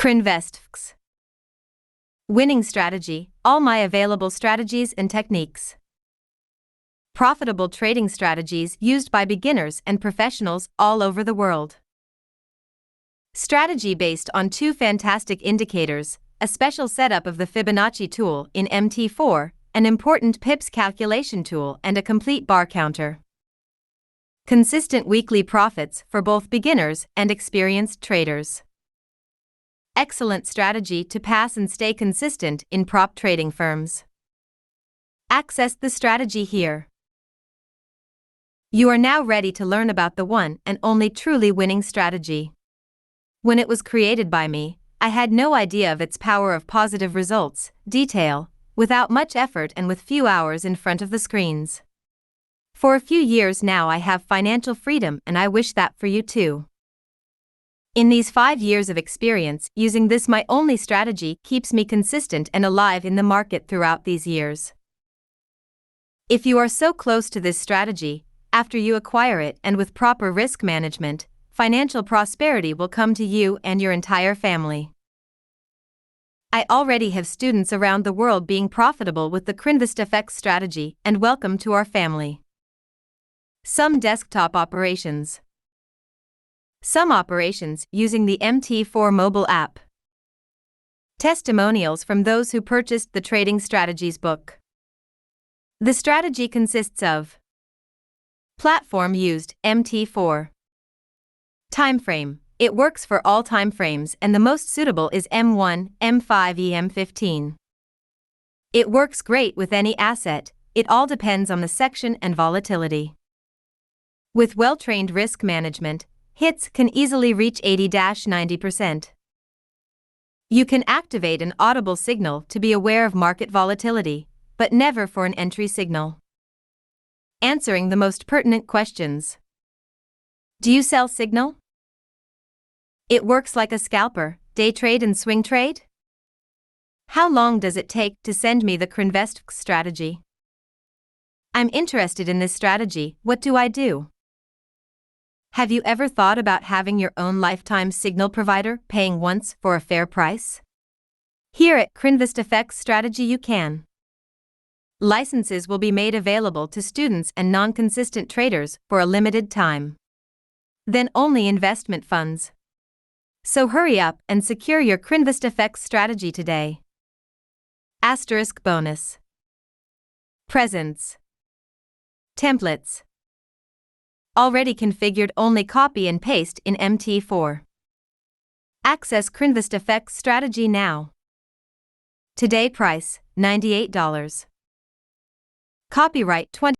CrinvestFx. Winning strategy, all my available strategies and techniques. Profitable trading strategies used by beginners and professionals all over the world. Strategy based on two fantastic indicators, a special setup of the Fibonacci tool in MT4, an important pips calculation tool, and a complete bar counter. Consistent weekly profits for both beginners and experienced traders. Excellent strategy to pass and stay consistent in prop trading firms. Access the strategy here. You are now ready to learn about the one and only truly winning strategy. When it was created by me, I had no idea of its power of positive results, detail, without much effort and with few hours in front of the screens. For a few years now I have financial freedom, and I wish that for you too. In these 5 years of experience, using this my only strategy keeps me consistent and alive in the market throughout these years. If you are so close to this strategy, after you acquire it and with proper risk management, financial prosperity will come to you and your entire family. I already have students around the world being profitable with the CrinvestFx strategy, and welcome to our family. Some desktop operations. Some operations using the MT4 mobile app. Testimonials from those who purchased the Trading Strategies book. The strategy consists of platform used, MT4. Timeframe. It works for all time frames and the most suitable is M1, M5, EM15. It works great with any asset, it all depends on the section and volatility. With well-trained risk management, hits can easily reach 80-90%. You can activate an audible signal to be aware of market volatility, but never for an entry signal. Answering the most pertinent questions. Do you sell signal? It works like a scalper, day trade and swing trade? How long does it take to send me the CrinvestFx strategy? I'm interested in this strategy, what do I do? Have you ever thought about having your own lifetime signal provider, paying once for a fair price? Here at CrinvestFx Strategy you can. Licenses will be made available to students and non-consistent traders for a limited time. Then only investment funds. So hurry up and secure your CrinvestFx strategy today. Asterisk bonus. Presents. Templates. Already configured, only copy and paste in MT4. Access CrinvestFx strategy now. Today price, $98. Copyright 20.